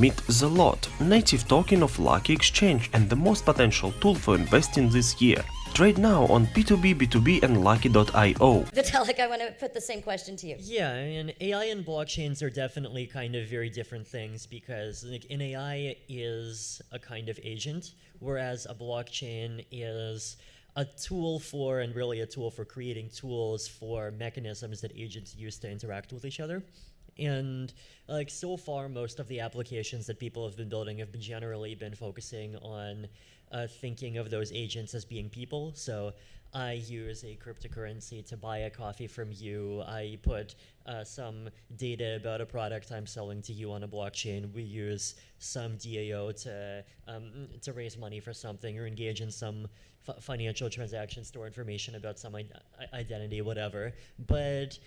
Meet the Lot, native token of Lukki Exchange and the most potential tool for investing this year. Trade now on P2B, B2B and Lukki.io. Vitalik, I want to put the same question to you. Yeah, and AI and blockchains are definitely kind of very different things because like an AI is a kind of agent, whereas a blockchain is a tool for, and really a tool for creating tools for mechanisms that agents use to interact with each other. And like so far, most of the applications that people have been building have been generally been focusing on thinking of those agents as being people. So I use a cryptocurrency to buy a coffee from you. I put some data about a product I'm selling to you on a blockchain. We use some DAO to raise money for something or engage in some financial transaction, store information about some identity, whatever. But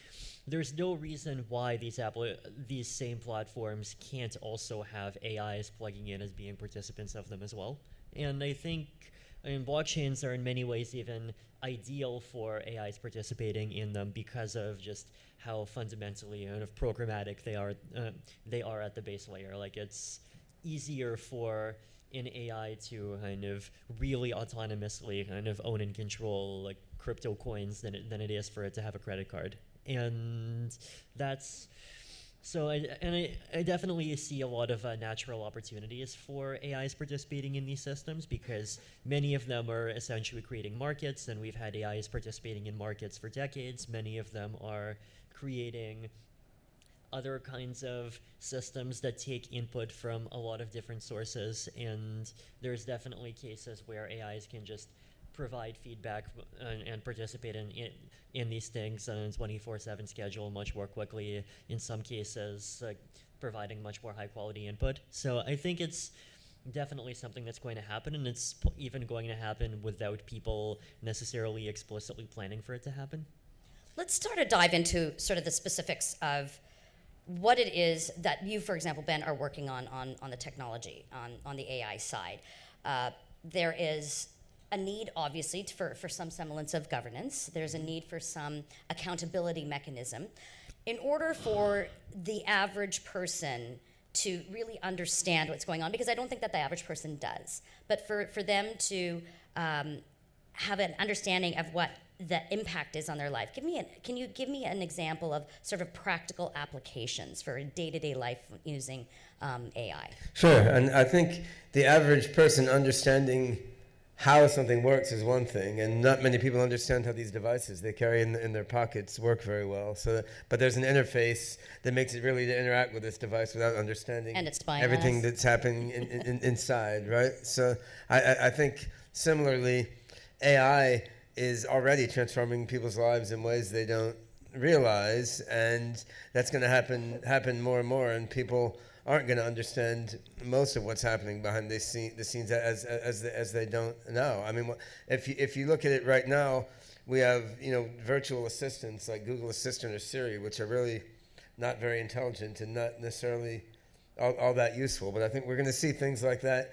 there's no reason why these same platforms can't also have AIs plugging in as being participants of them as well. And I think blockchains are in many ways even ideal for AIs participating in them because of just how fundamentally kind of programmatic they are at the base layer. Like it's easier for an AI to kind of really autonomously kind of own and control like crypto coins than it is for it to have a credit card. And that's so I definitely see a lot of natural opportunities for AIs participating in these systems because many of them are essentially creating markets, and we've had AIs participating in markets for decades. Many of them are creating other kinds of systems that take input from a lot of different sources, and there's definitely cases where AIs can just provide feedback and participate in these things on a 24/7 schedule much more quickly, in some cases providing much more high quality input. So I think it's definitely something that's going to happen, and it's even going to happen without people necessarily explicitly planning for it to happen. Let's start to dive into sort of the specifics of what it is that you, for example, Ben, are working on the technology, on the AI side. There is a need, obviously, for some semblance of governance. There's a need for some accountability mechanism. In order for the average person to really understand what's going on, because I don't think that the average person does, but for them to have an understanding of what the impact is on their life. Can you give me an example of sort of practical applications for day-to-day life using AI? Sure, and I think the average person understanding how something works is one thing, and not many people understand how these devices they carry in their pockets work very well. But there's an interface that makes it really to interact with this device without understanding everything that's happening inside, right? So I think similarly, AI is already transforming people's lives in ways they don't realize, and that's going to happen more and more, and people aren't going to understand most of what's happening behind the scenes as they don't know. I mean, if you look at it right now, we have virtual assistants like Google Assistant or Siri, which are really not very intelligent and not necessarily all that useful. But I think we're going to see things like that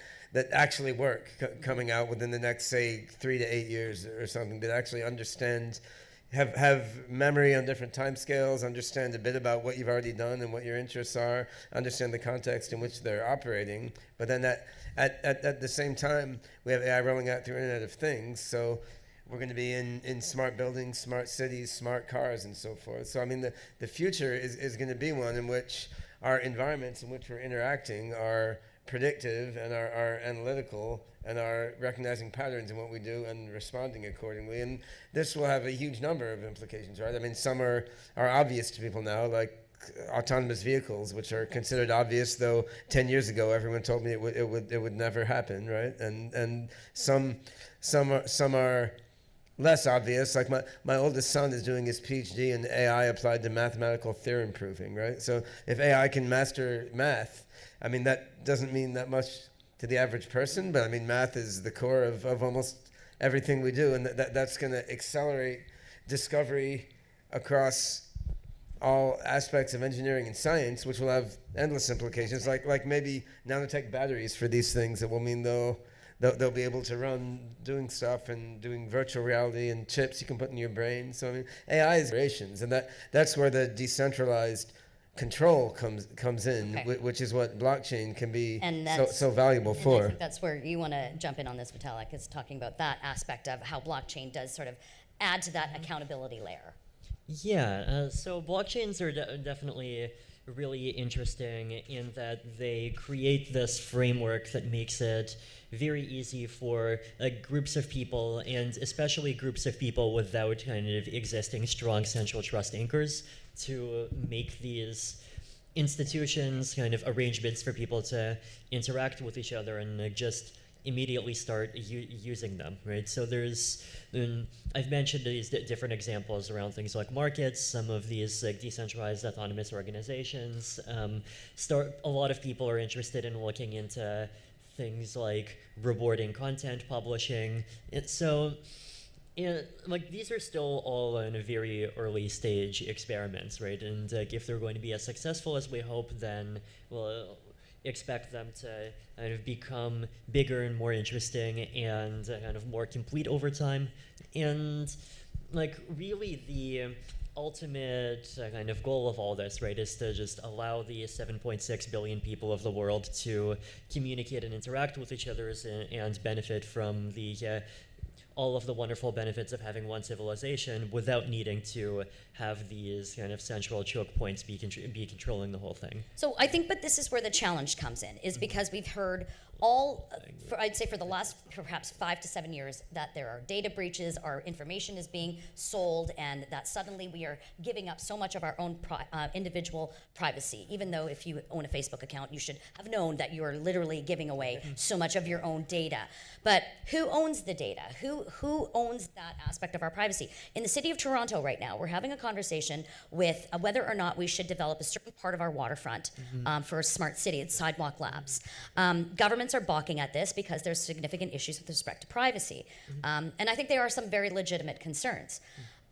actually work coming out within the next, say, 3 to 8 years or something, that actually understand, have memory on different timescales, understand a bit about what you've already done and what your interests are, understand the context in which they're operating. But then at the same time, we have AI rolling out through Internet of Things. So we're going to be in smart buildings, smart cities, smart cars, and so forth. So I mean, the future is going to be one in which our environments in which we're interacting are predictive and are analytical and are recognizing patterns in what we do and responding accordingly. And this will have a huge number of implications, right? I mean, some are obvious to people now, like autonomous vehicles, which are considered obvious, though 10 years ago everyone told me it would never happen, right? And some are less obvious. Like my oldest son is doing his PhD in AI applied to mathematical theorem proving, right? So if AI can master math, I mean, that doesn't mean that much to the average person, but I mean, math is the core of almost everything we do, and that's going to accelerate discovery across all aspects of engineering and science, which will have endless implications, like maybe nanotech batteries for these things that will mean they'll be able to run doing stuff and doing virtual reality and chips you can put in your brain. So I mean, AI is operations, and that's where the decentralized control comes in, Okay. which is what blockchain can be And so, that's- so valuable And I for. think that's where you want to jump in on this, Vitalik, is talking about that aspect of how blockchain does sort of add to that accountability layer. Yeah, so blockchains are definitely really interesting in that they create this framework that makes it very easy for groups of people, and especially groups of people without kind of existing strong central trust anchors, to make these institutions, kind of arrangements for people to interact with each other and just immediately start using them, right? So there's, I've mentioned these different examples around things like markets, some of these like decentralized autonomous organizations. A lot of people are interested in looking into things like rewarding content publishing. Like these are still all in a very early stage experiments, right? And if they're going to be as successful as we hope, then we'll expect them to kind of become bigger and more interesting and kind of more complete over time. And like really the ultimate kind of goal of all this, right, is to just allow the 7.6 billion people of the world to communicate and interact with each other and benefit from the all of the wonderful benefits of having one civilization without needing to have these kind of central choke points be controlling the whole thing. So I think, but this is where the challenge comes in, is because we've heard I'd say for the last perhaps 5 to 7 years, that there are data breaches, our information is being sold, and that suddenly we are giving up so much of our own individual privacy. Even though if you own a Facebook account, you should have known that you are literally giving away so much of your own data. But who owns the data? Who owns that aspect of our privacy? In the city of Toronto right now, we're having a conversation with whether or not we should develop a certain part of our waterfront for a smart city. It's Sidewalk Labs. Governments are balking at this because there's significant issues with respect to privacy. And I think there are some very legitimate concerns.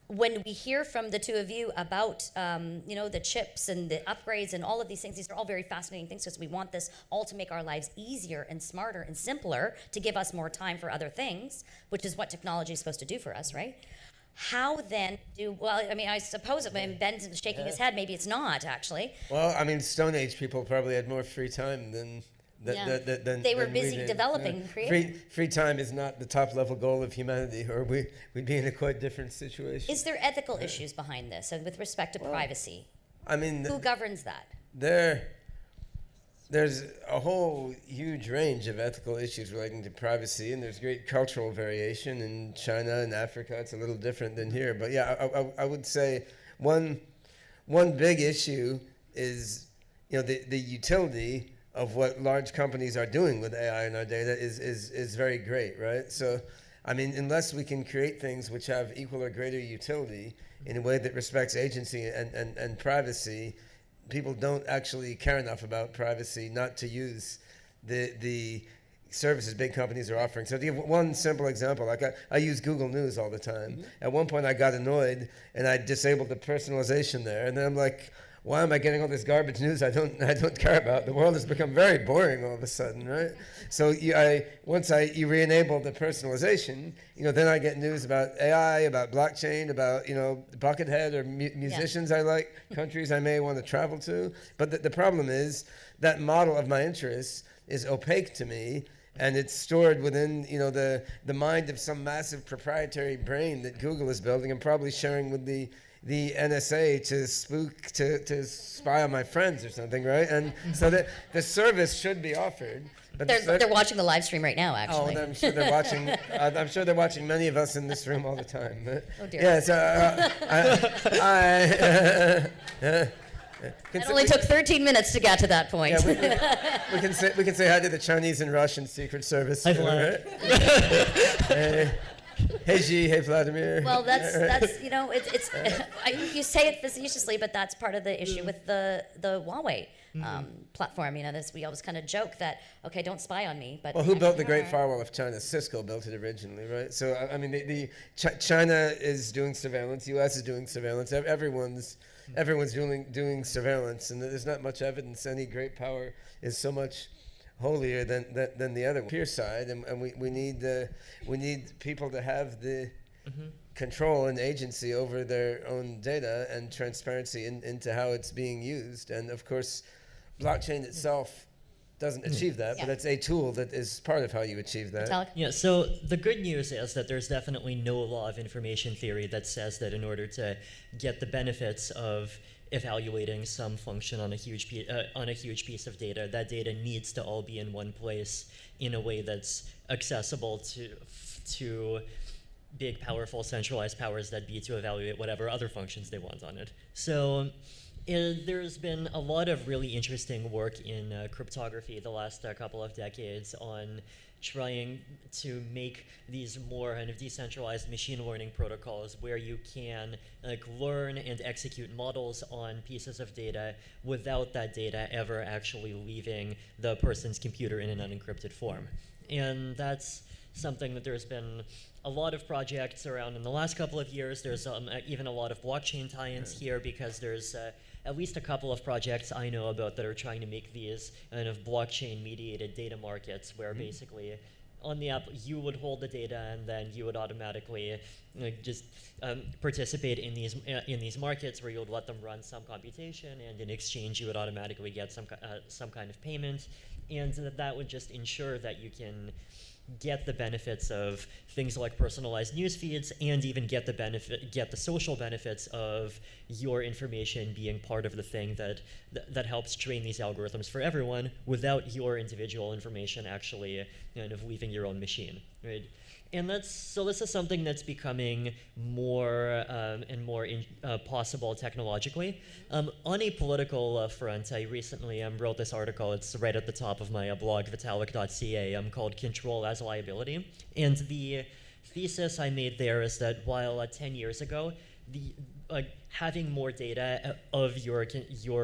When we hear from the two of you about the chips and the upgrades and all of these are all very fascinating things, because we want this all to make our lives easier and smarter and simpler, to give us more time for other things, which is what technology is supposed to do for us, right? How then I suppose Ben's shaking his head, maybe it's not actually. Well, I mean, Stone Age people probably had more free time than they were busy developing, creating. Free time is not the top level goal of humanity, or we'd be in a quite different situation. Is there ethical issues behind this, and with respect to privacy? I mean, who governs that? There's a whole huge range of ethical issues relating to privacy, and there's great cultural variation in China and Africa. It's a little different than here, but yeah, I would say one big issue is the utility of what large companies are doing with AI and our data is very great, right? So, I mean, unless we can create things which have equal or greater utility in a way that respects agency and privacy, people don't actually care enough about privacy not to use the services big companies are offering. So to give one simple example, like I use Google News all the time. At one point I got annoyed and I disabled the personalization there, and then I'm like, why am I getting all this garbage news I don't care about? The world has become very boring all of a sudden, right? So once you re-enable the personalization, then I get news about AI, about blockchain, about Buckethead or musicians I like, countries I may want to travel to. But the problem is that model of my interests is opaque to me, and it's stored within the mind of some massive proprietary brain that Google is building and probably sharing with the NSA to spy on my friends or something, right? And so that the service should be offered. But they're watching the live stream right now, actually. Oh, I'm sure they're watching. I'm sure they're watching many of us in this room all the time. Oh dear. Yeah. So it only took 13 minutes to get to that point. Yeah, we can say hi to the Chinese and Russian Secret Service. Hi, Vlad. Hey Xi, hey Vladimir. Well, that's you say it facetiously, but that's part of the issue with the Huawei platform. We always kind of joke that, okay, don't spy on me, but who built the Great Firewall of China? Cisco built it originally, right? So I mean, China is doing surveillance, U.S. is doing surveillance, everyone's doing surveillance, and there's not much evidence any great power is so much holier than the other one. Peer side, and we need people to have the control and agency over their own data and transparency into how it's being used. And of course, blockchain itself doesn't achieve that, but it's a tool that is part of how you achieve that. Vitalik? Yeah, so the good news is that there's definitely no law of information theory that says that in order to get the benefits of evaluating some function on a huge piece of data, that data needs to all be in one place in a way that's accessible to big, powerful, centralized powers that be to evaluate whatever other functions they want on it. So there's been a lot of really interesting work in cryptography the last couple of decades on trying to make these more kind of decentralized machine learning protocols where you can learn and execute models on pieces of data without that data ever actually leaving the person's computer in an unencrypted form. And that's something that there's been a lot of projects around in the last couple of years. There's even a lot of blockchain tie-ins here because there's at least a couple of projects I know about that are trying to make these kind of blockchain-mediated data markets where basically on the app you would hold the data and then you would automatically just participate in these markets where you would let them run some computation, and in exchange you would automatically get some kind of payment, and that would just ensure that you can get the benefits of things like personalized news feeds, and even get the social benefits of your information being part of the thing that helps train these algorithms for everyone without your individual information actually kind of leaving your own machine, right? And this is something that's becoming more and more possible technologically. On a political front, I recently wrote this article. It's right at the top of my blog, vitalik.ca, called Control as Liability. And the thesis I made there is that while 10 years ago, having more data of your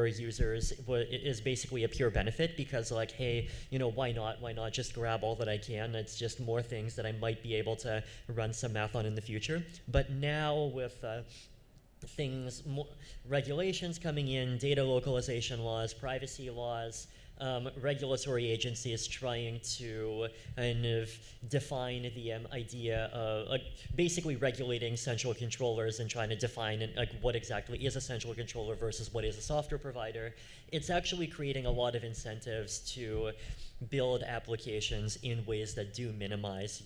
users is basically a pure benefit, because like, hey, why not just grab all that I can? It's just more things that I might be able to run some math on in the future. But now with regulations coming in, data localization laws, privacy laws, regulatory agencies trying to kind of define the idea of basically regulating central controllers and trying to define what exactly is a central controller versus what is a software provider. It's actually creating a lot of incentives to build applications in ways that do minimize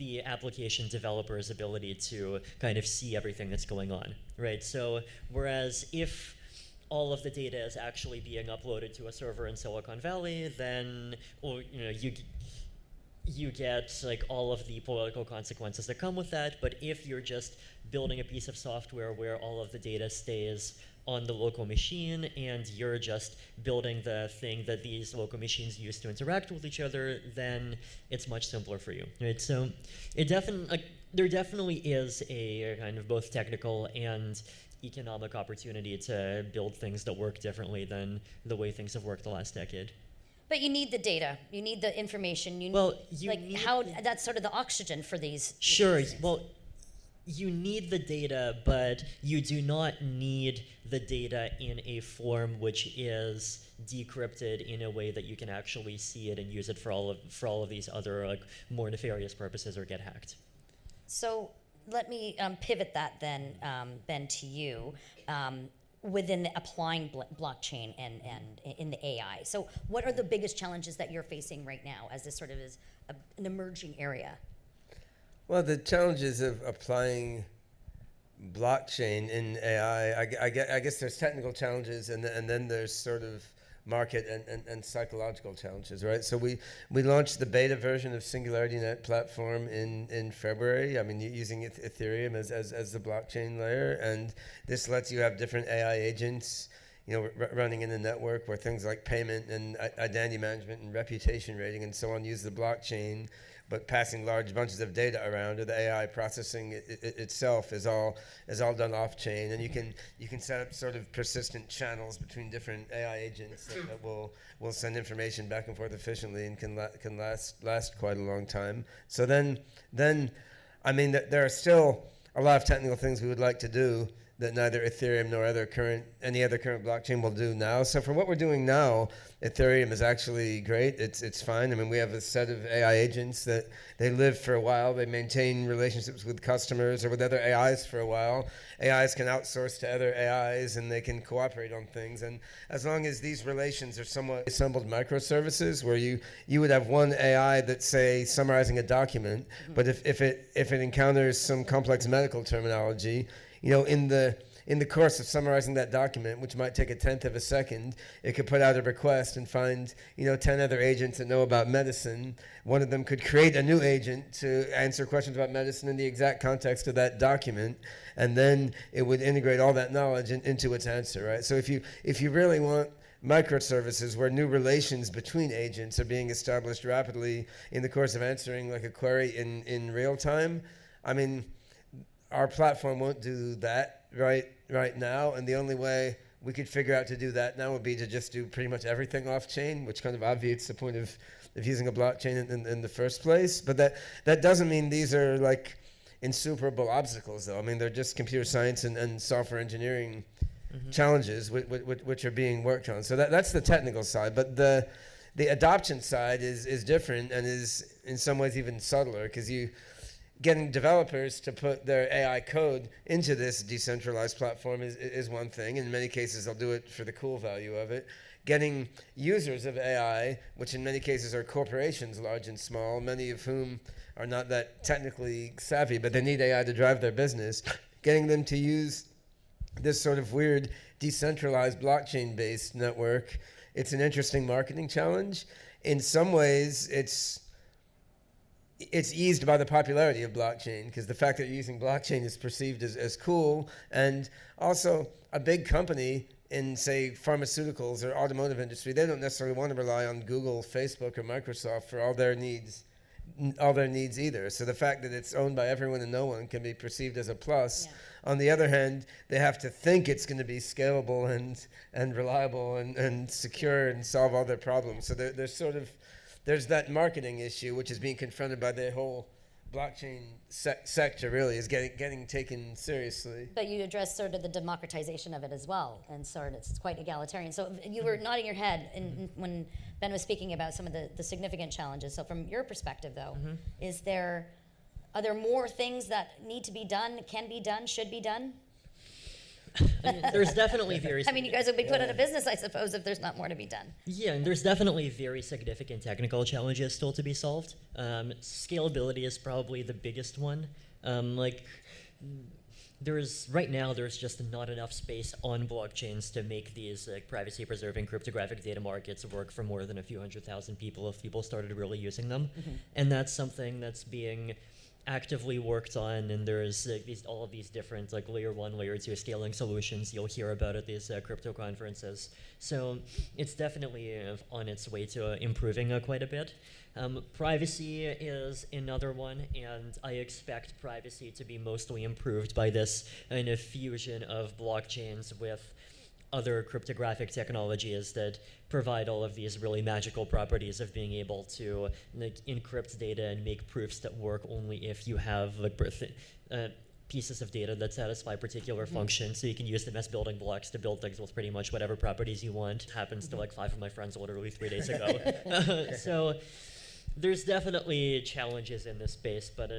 the application developer's ability to kind of see everything that's going on, right? So whereas if all of the data is actually being uploaded to a server in Silicon Valley, then you get like all of the political consequences that come with that. But if you're just building a piece of software where all of the data stays on the local machine and you're just building the thing that these local machines use to interact with each other, then it's much simpler for you, right? So there definitely is a kind of both technical and economic opportunity to build things that work differently than the way things have worked the last decade. But you need the data. You need the information. That's sort of the oxygen for these. Sure. Well, you need the data, but you do not need the data in a form which is decrypted in a way that you can actually see it and use it for all of these other more nefarious purposes or get hacked. So let me pivot that then, Ben, to you. Within applying blockchain and in the AI. So what are the biggest challenges that you're facing right now as this sort of is an emerging area? Well, the challenges of applying blockchain in AI, I guess there's technical challenges, and then there's sort of market and psychological challenges, right? So we launched the beta version of SingularityNet platform in February. I mean, using Ethereum as the blockchain layer, and this lets you have different AI agents, running in the network where things like payment and identity management and reputation rating and so on use the blockchain, but passing large bunches of data around, or the AI processing itself is all done off chain, and you can set up sort of persistent channels between different AI agents that will send information back and forth efficiently and can last quite a long time. So then I mean there are still a lot of technical things we would like to do that neither Ethereum nor any other current blockchain will do now. So for what we're doing now, Ethereum is actually great. It's fine. I mean, we have a set of AI agents that they live for a while. They maintain relationships with customers or with other AIs for a while. AIs can outsource to other AIs and they can cooperate on things. And as long as these relations are somewhat assembled microservices, where you would have one AI that's, say, summarizing a document, but if it encounters some complex medical terminology, in the course of summarizing that document, which might take 1/10 of a second, it could put out a request and find 10 other agents that know about medicine. One of them could create a new agent to answer questions about medicine in the exact context of that document, and then it would integrate all that knowledge into its answer, right? So if you really want microservices where new relations between agents are being established rapidly in the course of answering like a query in real time, I mean, our platform won't do that right now, and the only way we could figure out to do that now would be to just do pretty much everything off-chain, which kind of obviates the point of using a blockchain in the first place. But that doesn't mean these are like insuperable obstacles, though. I mean, they're just computer science and software engineering challenges which are being worked on. So that's the technical side, but the adoption side is different and is in some ways even subtler, because getting developers to put their AI code into this decentralized platform is one thing. In many cases, they'll do it for the cool value of it. Getting users of AI, which in many cases are corporations, large and small, many of whom are not that technically savvy, but they need AI to drive their business, getting them to use this sort of weird decentralized blockchain-based network, it's an interesting marketing challenge. In some ways, it's eased by the popularity of blockchain, because the fact that you're using blockchain is perceived as cool. And also, a big company in, say, pharmaceuticals or automotive industry, they don't necessarily want to rely on Google, Facebook, or Microsoft for all their needs either. So the fact that it's owned by everyone and no one can be perceived as a plus. Yeah. On the other hand, they have to think it's going to be scalable and reliable and secure and solve all their problems. So there's that marketing issue, which is being confronted by the whole blockchain sector, really, is getting taken seriously. But you address sort of the democratization of it as well, and sort of it's quite egalitarian. So you were nodding your head when Ben was speaking about some of the significant challenges. So from your perspective, though, are there more things that need to be done, can be done, should be done? There's definitely very... I mean, you guys would be put out of business, I suppose, if there's not more to be done. Yeah, and there's definitely very significant technical challenges still to be solved. Scalability is probably the biggest one. Right now, there's just not enough space on blockchains to make these privacy-preserving cryptographic data markets work for more than a few 100,000 people if people started really using them. And that's something that's being actively worked on, and there's all of these different layer 1, layer 2 scaling solutions you'll hear about at these crypto conferences. So it's definitely on its way to improving quite a bit. Privacy is another one, and I expect privacy to be mostly improved by this kind of fusion of blockchains with other cryptographic technologies that provide all of these really magical properties of being able to encrypt data and make proofs that work only if you have pieces of data that satisfy particular functions. So you can use them as building blocks to build things with pretty much whatever properties you want. It happens to 5 of my friends literally 3 days ago. So there's definitely challenges in this space, but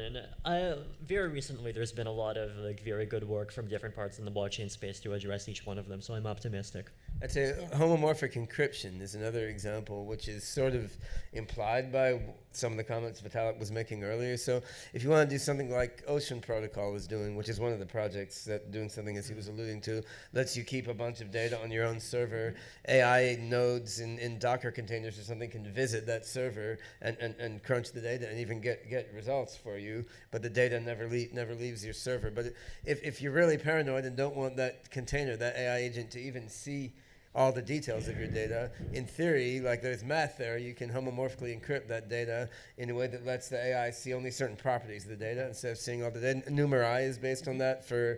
very recently there's been a lot of very good work from different parts in the blockchain space to address each one of them, so I'm optimistic. I'd say homomorphic encryption is another example, which is sort of implied by some of the comments Vitalik was making earlier. So if you want to do something like Ocean Protocol is doing, which is one of the projects that doing something as he was alluding to, lets you keep a bunch of data on your own server. AI nodes in Docker containers or something can visit that server and crunch the data and even get results for you, but the data never leaves your server. But if you're really paranoid and don't want that container, that AI agent, to even see all the details of your data, in theory, there's math there, you can homomorphically encrypt that data in a way that lets the AI see only certain properties of the data instead of seeing all the data. Numerai is based on that for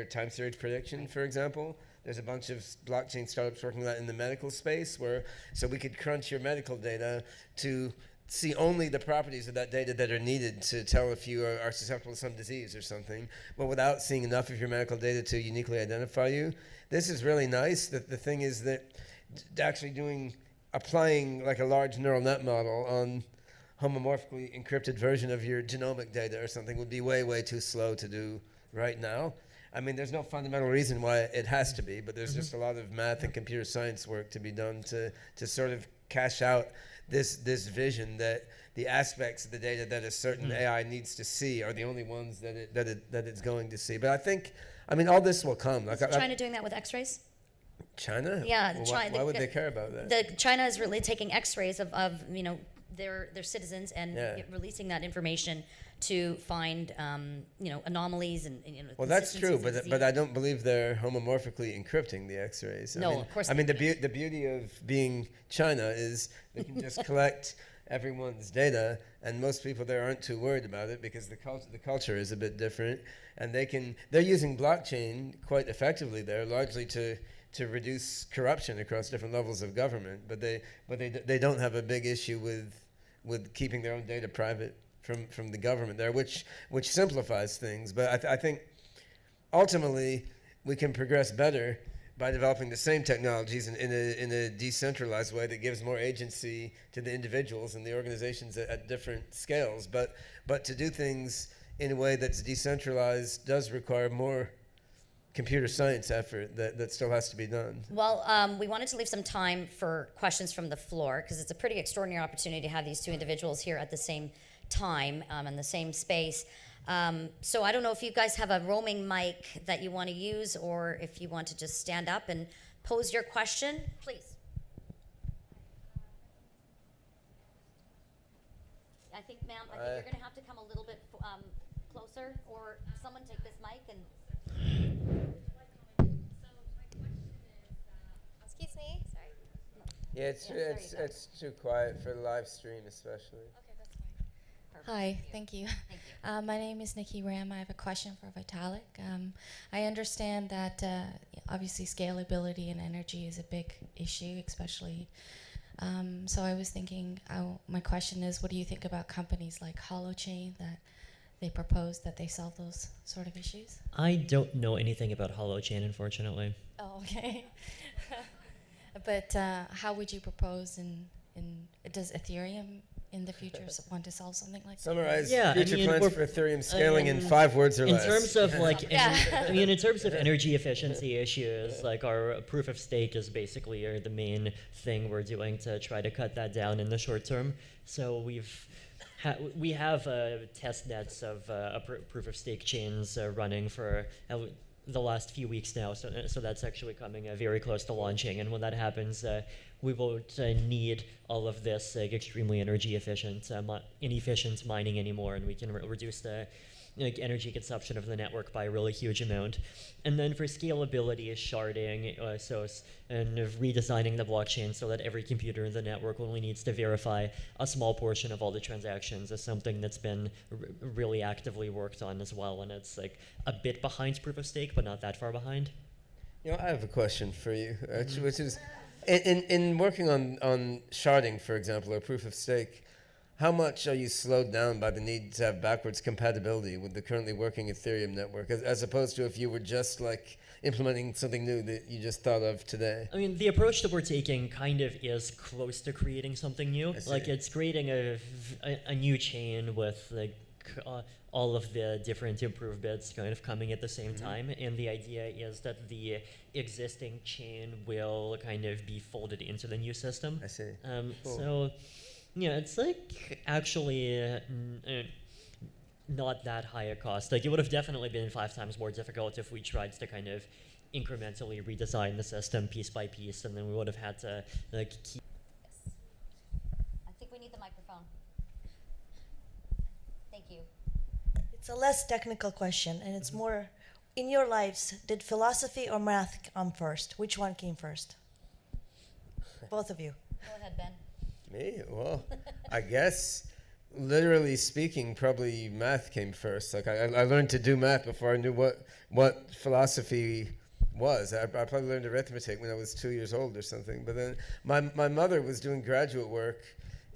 time series prediction, for example. There's a bunch of blockchain startups working on that in the medical space, so we could crunch your medical data to see only the properties of that data that are needed to tell if you are susceptible to some disease or something, but without seeing enough of your medical data to uniquely identify you. This is really nice. The thing is that actually applying like a large neural net model on homomorphically encrypted version of your genomic data or something would be way, way too slow to do right now. I mean, there's no fundamental reason why it has to be, but there's just a lot of math and computer science work to be done to sort of cash out this vision that the aspects of the data that a certain AI needs to see are the only ones that it's going to see. But I mean, all this will come. Is China doing that with X-rays? China? Yeah, Well, why would they care about that? China is really taking X-rays of their citizens and releasing that information to find anomalies and Well, that's true, consistencies but I don't believe they're homomorphically encrypting the X-rays. No, of course I mean, not. the beauty of being China is they can just collect everyone's data, and most people there aren't too worried about it because the culture is a bit different, and they're using blockchain quite effectively there, largely to reduce corruption across different levels of government. But they don't have a big issue with keeping their own data private from the government there, which simplifies things. But I think ultimately we can progress better by developing the same technologies in a decentralized way that gives more agency to the individuals and the organizations at different scales. But to do things in a way that's decentralized does require more computer science effort that still has to be done. Well, we wanted to leave some time for questions from the floor because it's a pretty extraordinary opportunity to have these two individuals here at the same time in the same space. So I don't know if you guys have a roaming mic that you want to use or if you want to just stand up and pose your question, please. I think, ma'am, you're going to have to come a little bit closer, or someone take this mic and... Excuse me. Sorry. Yeah, it's too quiet for the live stream, especially. Okay, that's fine. Hi, thank you. My name is Nikki Ram. I have a question for Vitalik. I understand that obviously scalability and energy is a big issue, especially. So I was thinking, my question is, what do you think about companies like Holochain that they propose that they solve those sort of issues? I don't know anything about Holochain, unfortunately. Oh, okay. But how would you propose, does Ethereum in the future want to solve something like that? Summarize future plans for Ethereum scaling in 5 words or less. In terms of in terms of energy efficiency issues, like our proof of stake is basically the main thing we're doing to try to cut that down in the short term. So we have test nets of proof of stake chains running for the last few weeks now, so that's actually coming very close to launching. And when that happens, we won't need all of this extremely energy efficient, inefficient mining anymore, and we can reduce the energy consumption of the network by a really huge amount. And then for scalability is sharding, and redesigning the blockchain so that every computer in the network only needs to verify a small portion of all the transactions is something that's been really actively worked on as well. And it's like a bit behind proof of stake, but not that far behind. I have a question for you, which is, in working on sharding, for example, or proof of stake, how much are you slowed down by the need to have backwards compatibility with the currently working Ethereum network, as opposed to if you were just like implementing something new that you just thought of today? I mean, the approach that we're taking kind of is close to creating something new. Like it's creating a new chain with all of the different improved bits kind of coming at the same time, and the idea is that the existing chain will kind of be folded into the new system. I see. Cool. So, yeah, it's like actually not that high a cost. Like it would have definitely been 5 times more difficult if we tried to kind of incrementally redesign the system piece by piece, and then we would have had to like keep. Yes. I think we need the microphone. Thank you. It's a less technical question, and it's more, in your lives, did philosophy or math come first? Which one came first? Both of you. Go ahead, Ben. Me? Well, I guess, literally speaking, probably math came first. Like I learned to do math before I knew what philosophy was. I probably learned arithmetic when I was 2 years old or something. But then my mother was doing graduate work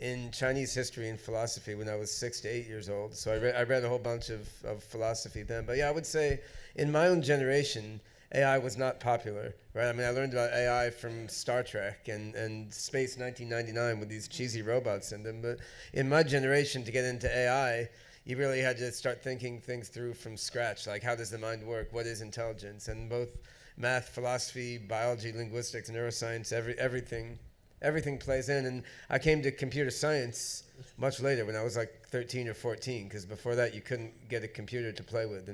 in Chinese history and philosophy when I was 6 to 8 years old. So I read a whole bunch of philosophy then. But yeah, I would say in my own generation, AI was not popular, right? I mean, I learned about AI from Star Trek and Space 1999 with these cheesy robots in them. But in my generation, to get into AI, you really had to start thinking things through from scratch, like how does the mind work? What is intelligence? And both math, philosophy, biology, linguistics, neuroscience, everything plays in. And I came to computer science much later when I was like 13 or 14, because before that you couldn't get a computer to play with.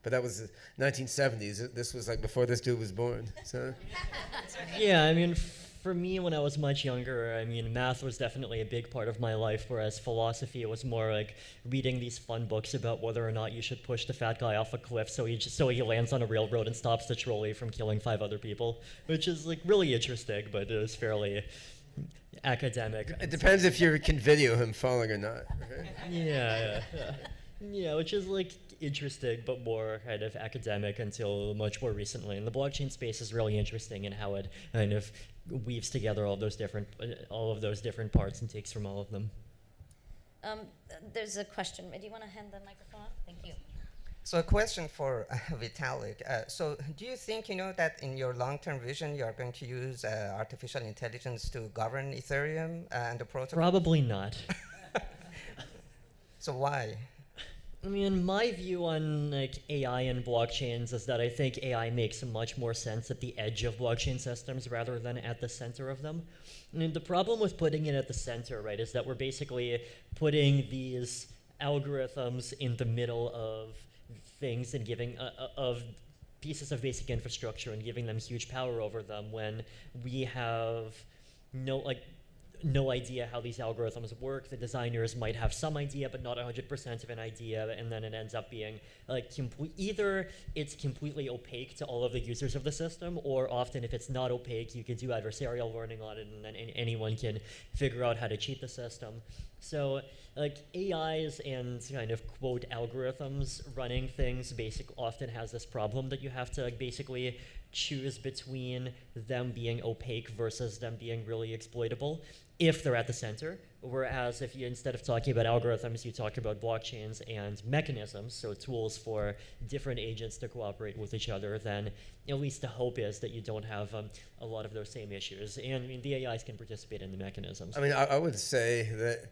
But that was the 1970s. This was like before this dude was born. So Yeah, I mean, for me, when I was much younger, I mean, math was definitely a big part of my life, whereas philosophy was more like reading these fun books about whether or not you should push the fat guy off a cliff so he lands on a railroad and stops the trolley from killing 5 other people, which is like really interesting, but it was fairly academic. it depends if you can video him falling or not. Right? Yeah, which is like interesting, but more kind of academic until much more recently. And the blockchain space is really interesting in how it kind of weaves together all of those different parts and takes from all of them. There's a question. Do you want to hand the microphone off? Thank you. So a question for Vitalik. So do you think, that in your long-term vision, you are going to use artificial intelligence to govern Ethereum and the protocol? Probably not. So why? I mean, my view on like AI and blockchains is that I think AI makes much more sense at the edge of blockchain systems rather than at the center of them. I mean, the problem with putting it at the center, right, is that we're basically putting these algorithms in the middle of things and giving of pieces of basic infrastructure and giving them huge power over them when we have no idea how these algorithms work. The designers might have some idea, but not 100% of an idea, and then it ends up being like either it's completely opaque to all of the users of the system, or often if it's not opaque, you can do adversarial learning on it, and then anyone can figure out how to cheat the system. So like AIs and kind of quote algorithms running things often has this problem that you have to basically choose between them being opaque versus them being really exploitable if they're at the center. Whereas if you, instead of talking about algorithms, you talk about blockchains and mechanisms, so tools for different agents to cooperate with each other, then at least the hope is that you don't have a lot of those same issues. And I mean, the AIs can participate in the mechanisms. I mean, I would say that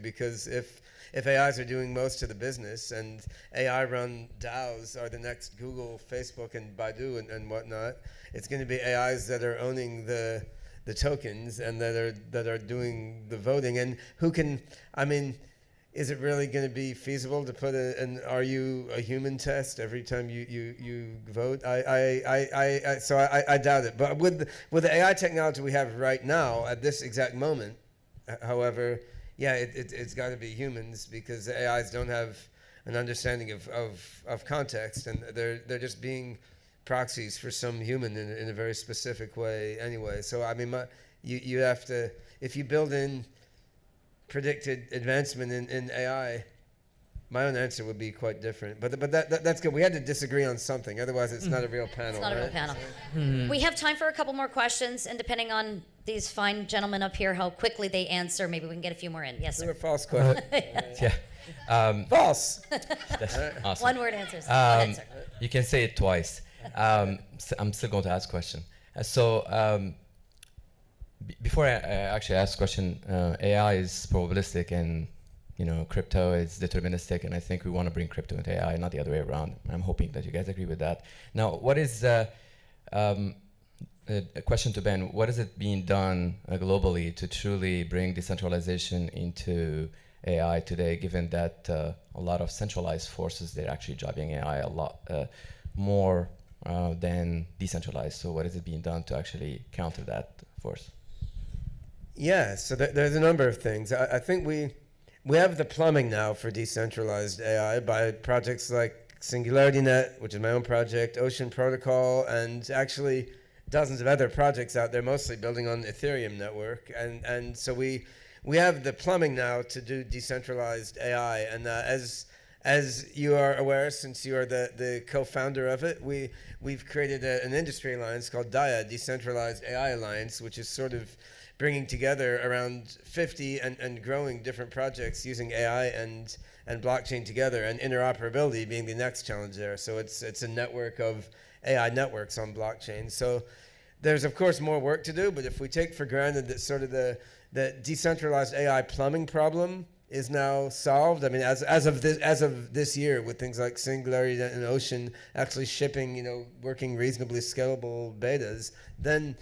because if AIs are doing most of the business and AI-run DAOs are the next Google, Facebook, and Baidu and whatnot, it's going to be AIs that are owning the tokens and that are doing the voting. And who can? I mean, is it really going to be feasible to put an "Are you a human?" test every time you vote? I doubt it. But with the AI technology we have right now at this exact moment, however. Yeah, it's got to be humans because the AIs don't have an understanding of context, and they're just being proxies for some human in a very specific way anyway. So I mean, you have to, if you build in predicted advancement in AI, my own answer would be quite different. But that's good. We had to disagree on something, otherwise it's not a real panel. It's not a real panel. We have time for a couple more questions, and depending on these fine gentlemen up here, how quickly they answer, maybe we can get a few more in. Yes, They're sir. a false question. Yeah. False. That's awesome. One word answers. Go ahead, sir. You can say it twice. I'm still going to ask a question. Before I actually ask a question, AI is probabilistic and crypto is deterministic, and I think we want to bring crypto into AI, not the other way around. I'm hoping that you guys agree with that. Now, what is a question to Ben? What is it being done globally to truly bring decentralization into AI today, given that a lot of centralized forces, they're actually driving AI a lot more than decentralized? So what is it being done to actually counter that force? Yeah, so there's a number of things. I think we have the plumbing now for decentralized AI by projects like SingularityNet, which is my own project, Ocean Protocol, and actually dozens of other projects out there, mostly building on the Ethereum network. And so we have the plumbing now to do decentralized AI. And as you are aware, since you are the co-founder of it, we've created an industry alliance called DAIA, Decentralized AI Alliance, which is sort of bringing together around 50 and growing different projects using AI and blockchain together, and interoperability being the next challenge there. So it's a network of AI networks on blockchain. So there's of course more work to do, but if we take for granted that sort of the decentralized AI plumbing problem is now solved, I mean, as of this year, with things like Singularity and Ocean actually shipping, working reasonably scalable betas, then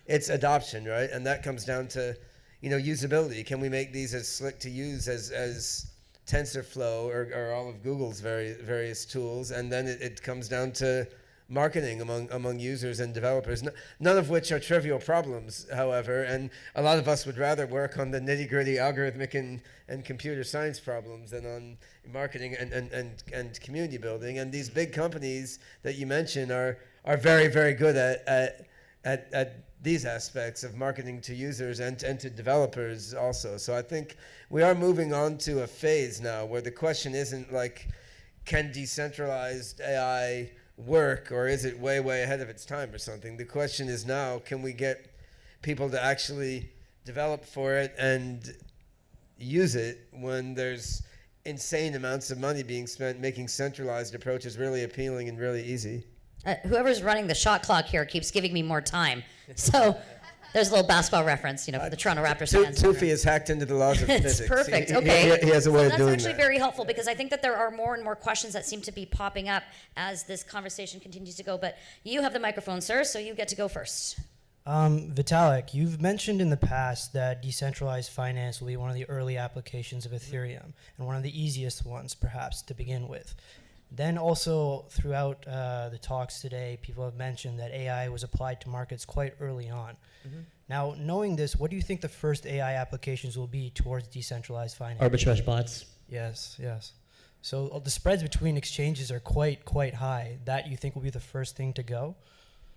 it's adoption, right? And that comes down to, usability. Can we make these as slick to use as TensorFlow or all of Google's various tools? And then it comes down to marketing among users and developers, none of which are trivial problems, however, and a lot of us would rather work on the nitty-gritty algorithmic and computer science problems than on marketing and community building. And these big companies that you mentioned are very, very good at these aspects of marketing to users and to developers also. So I think we are moving on to a phase now where the question isn't like, can decentralized AI work, or is it way ahead of its time or something? The question is now, can we get people to actually develop for it and use it when there's insane amounts of money being spent making centralized approaches really appealing and really easy? Whoever's running the shot clock here keeps giving me more time. So there's a little basketball reference, for the Toronto Raptors fans. Tufi has hacked into the laws of physics. It's perfect. Okay. He has a way of doing that. That's actually very helpful, because I think that there are more and more questions that seem to be popping up as this conversation continues to go. But you have the microphone, sir, so you get to go first. Vitalik, you've mentioned in the past that decentralized finance will be one of the early applications of Ethereum, and one of the easiest ones, perhaps, to begin with. Then also, throughout the talks today, people have mentioned that AI was applied to markets quite early on. Now, knowing this, what do you think the first AI applications will be towards decentralized finance? Arbitrage bots. Yes. So the spreads between exchanges are quite high. That you think will be the first thing to go?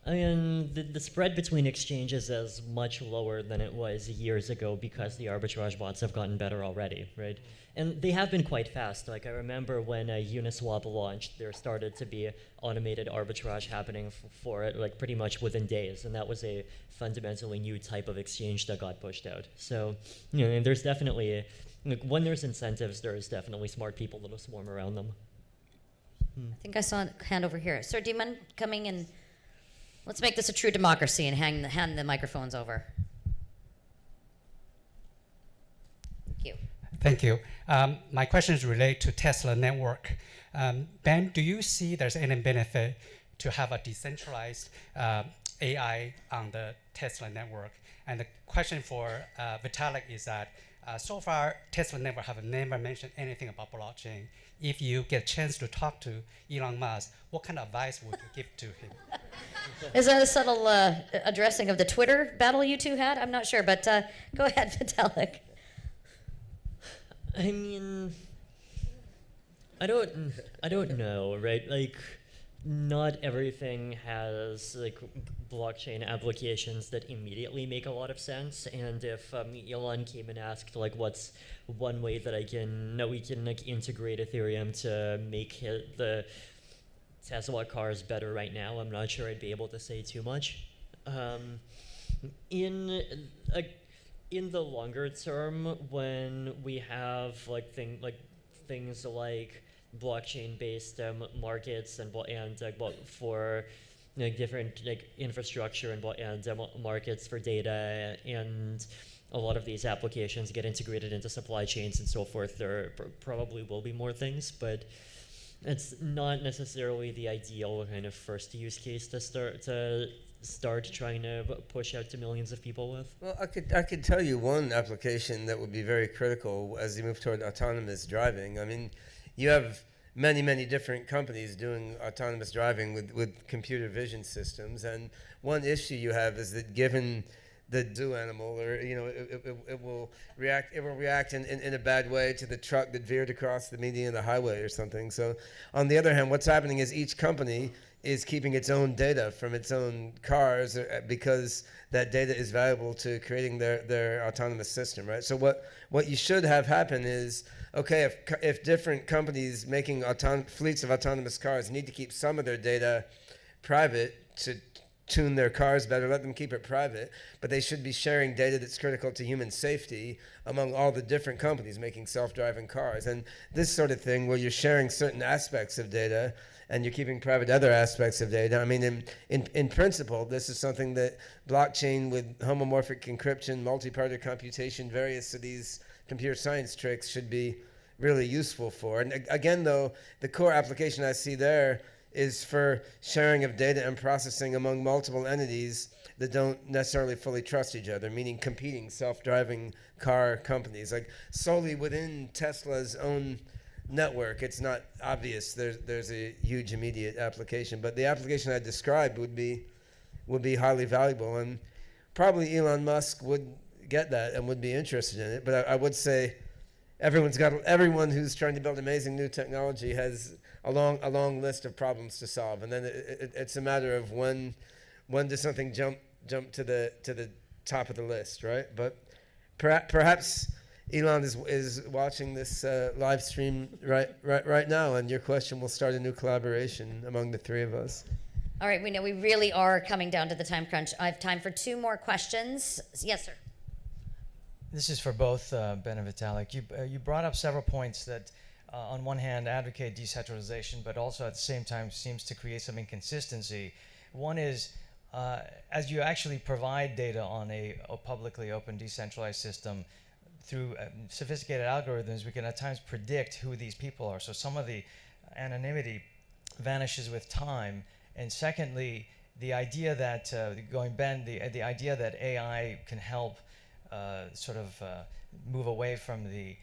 I mean, the spread between exchanges is much lower than it was years ago because the arbitrage bots have gotten better already, right? And they have been quite fast. Like, I remember when Uniswap launched, there started to be automated arbitrage happening for it, like, pretty much within days. And that was a fundamentally new type of exchange that got pushed out. So, and there's definitely, when there's incentives, there's definitely smart people that'll swarm around them. I think I saw a hand over here. Sir, do you mind coming and let's make this a true democracy and hand the microphones over. Thank you. Thank you. My question is related to Tesla network. Ben, do you see there's any benefit to have a decentralized AI on the Tesla network? And the question for Vitalik is that so far, Tesla network have never mentioned anything about blockchain. If you get a chance to talk to Elon Musk, what kind of advice would you give to him? Is that a subtle addressing of the Twitter battle you two had? I'm not sure, but go ahead, Vitalik. I mean, I don't know, right? Like, not everything has like blockchain applications that immediately make a lot of sense. And if Elon came and asked like, what's one way that we can like integrate Ethereum to make the Tesla cars better right now, I'm not sure I'd be able to say too much. In the longer term, when we have like things like blockchain-based markets and for different infrastructure and markets for data, and a lot of these applications get integrated into supply chains and so forth, there probably will be more things, but it's not necessarily the ideal kind of first use case to start trying to push out to millions of people with. Well, I could tell you one application that would be very critical as you move toward autonomous driving. I mean, you have many different companies doing autonomous driving with computer vision systems, and one issue you have is that given the zoo animal, or it will react in a bad way to the truck that veered across the median of the highway or something. So on the other hand, what's happening is each company is keeping its own data from its own cars because that data is valuable to creating their autonomous system, right? So what you should have happen is, okay, if different companies making fleets of autonomous cars need to keep some of their data private tune their cars better, let them keep it private, but they should be sharing data that's critical to human safety among all the different companies making self-driving cars. And this sort of thing where you're sharing certain aspects of data and you're keeping private other aspects of data. I mean, in principle, this is something that blockchain with homomorphic encryption, multi-party computation, various of these computer science tricks should be really useful for. And again, though, the core application I see there is for sharing of data and processing among multiple entities that don't necessarily fully trust each other, meaning competing self-driving car companies. Like solely within Tesla's own network, it's not obvious there's a huge immediate application, but the application I described would be highly valuable, and probably Elon Musk would get that and would be interested in it. But I would say everyone who's trying to build amazing new technology has a long list of problems to solve, and then it's a matter of when does something jump to the top of the list, right? But perhaps Elon is watching this live stream right now, and your question will start a new collaboration among the three of us. All right, we know we really are coming down to the time crunch. I have time for 2 more questions. Yes, sir. This is for both Ben and Vitalik. You brought up several points that, on one hand, advocate decentralization, but also at the same time seems to create some inconsistency. One is, as you actually provide data on a publicly open decentralized system, through sophisticated algorithms, we can at times predict who these people are. So some of the anonymity vanishes with time. And secondly, the idea that, the idea that AI can help move away from the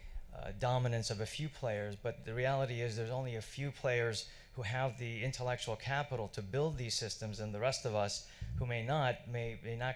dominance of a few players, but the reality is there's only a few players who have the intellectual capital to build these systems, and the rest of us who may not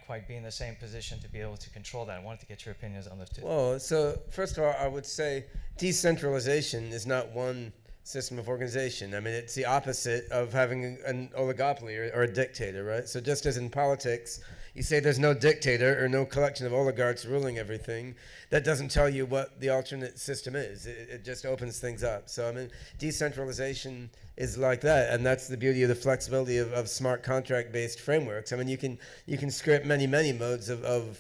quite be in the same position to be able to control that. I wanted to get your opinions on those two. Well, so first of all, I would say decentralization is not one system of organization. I mean, it's the opposite of having an oligopoly or a dictator, right? So just as in politics, you say there's no dictator or no collection of oligarchs ruling everything, that doesn't tell you what the alternate system is. It just opens things up. So, I mean, decentralization is like that, and that's the beauty of the flexibility of smart contract-based frameworks. I mean, you can script many modes of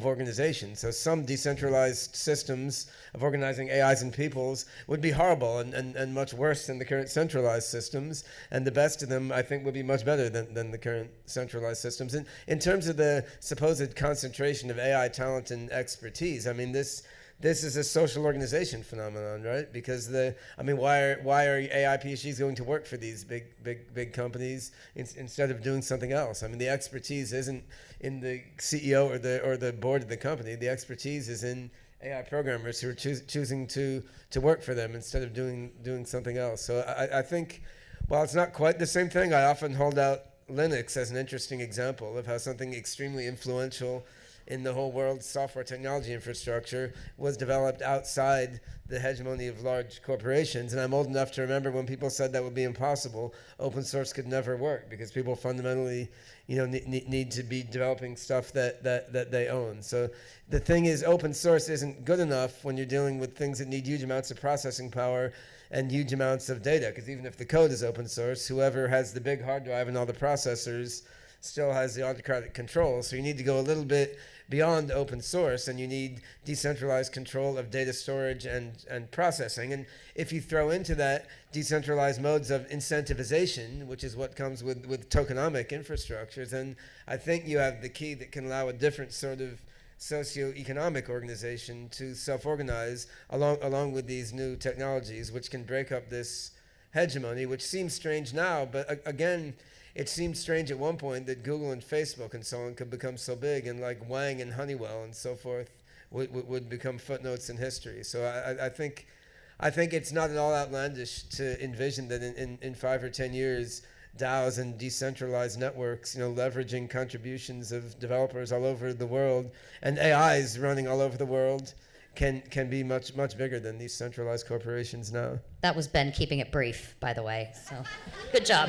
organization. So some decentralized systems of organizing AIs and peoples would be horrible and much worse than the current centralized systems. And the best of them, I think, would be much better than the current centralized systems. And in terms of the supposed concentration of AI talent and expertise, I mean, this is a social organization phenomenon, right? Because why are AI PhDs going to work for these big companies instead of doing something else? I mean, the expertise isn't in the CEO or the board of the company. The expertise is in AI programmers who are choosing to work for them instead of doing something else. So I think, while it's not quite the same thing, I often hold out Linux as an interesting example of how something extremely influential in the whole world's software technology infrastructure was developed outside the hegemony of large corporations. And I'm old enough to remember when people said that would be impossible, open source could never work because people fundamentally, need to be developing stuff that they own. So the thing is, open source isn't good enough when you're dealing with things that need huge amounts of processing power and huge amounts of data, because even if the code is open source, whoever has the big hard drive and all the processors still has the autocratic control. So you need to go a little bit beyond open source, and you need decentralized control of data storage and processing. And if you throw into that decentralized modes of incentivization, which is what comes with tokenomic infrastructures, then I think you have the key that can allow a different sort of socioeconomic organization to self-organize along with these new technologies, which can break up this hegemony, which seems strange now, but again, it seemed strange at one point that Google and Facebook and so on could become so big, and like Wang and Honeywell and so forth would become footnotes in history. So I think it's not at all outlandish to envision that in 5 or 10 years, DAOs and decentralized networks, leveraging contributions of developers all over the world and AIs running all over the world can be much bigger than these centralized corporations now. That was Ben keeping it brief, by the way. So, good job.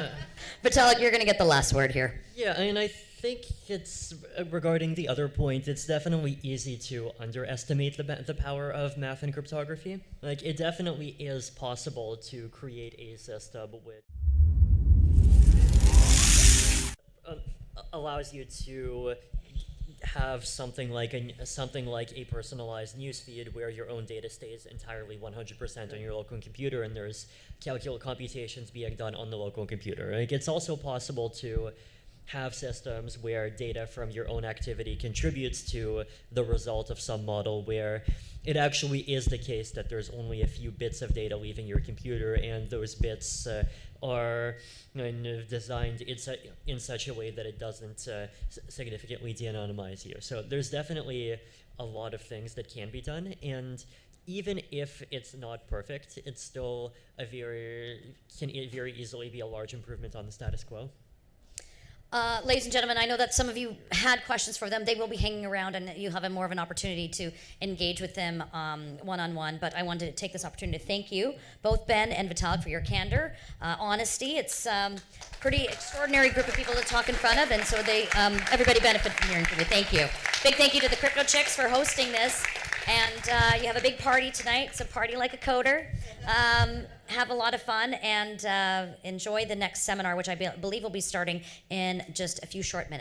Vitalik, you're going to get the last word here. Yeah, and I think it's, regarding the other point, it's definitely easy to underestimate the power of math and cryptography. Like, it definitely is possible to create a system with... allows you to have something like a personalized newsfeed where your own data stays entirely 100% on your local computer, and there's computations being done on the local computer. Like, it's also possible to have systems where data from your own activity contributes to the result of some model, where it actually is the case that there's only a few bits of data leaving your computer, and those bits are designed in such a way that it doesn't significantly de-anonymize you. So there's definitely a lot of things that can be done, and even if it's not perfect, it's still can very easily be a large improvement on the status quo. Ladies and gentlemen, I know that some of you had questions for them. They will be hanging around, and you'll have more of an opportunity to engage with them one-on-one. But I wanted to take this opportunity to thank you, both Ben and Vitalik, for your candor, honesty. It's pretty extraordinary group of people to talk in front of, and so everybody benefited from hearing from you. Thank you. Big thank you to the Crypto Chicks for hosting this. And you have a big party tonight, so party like a coder. Have a lot of fun, and enjoy the next seminar, which I believe will be starting in just a few short minutes.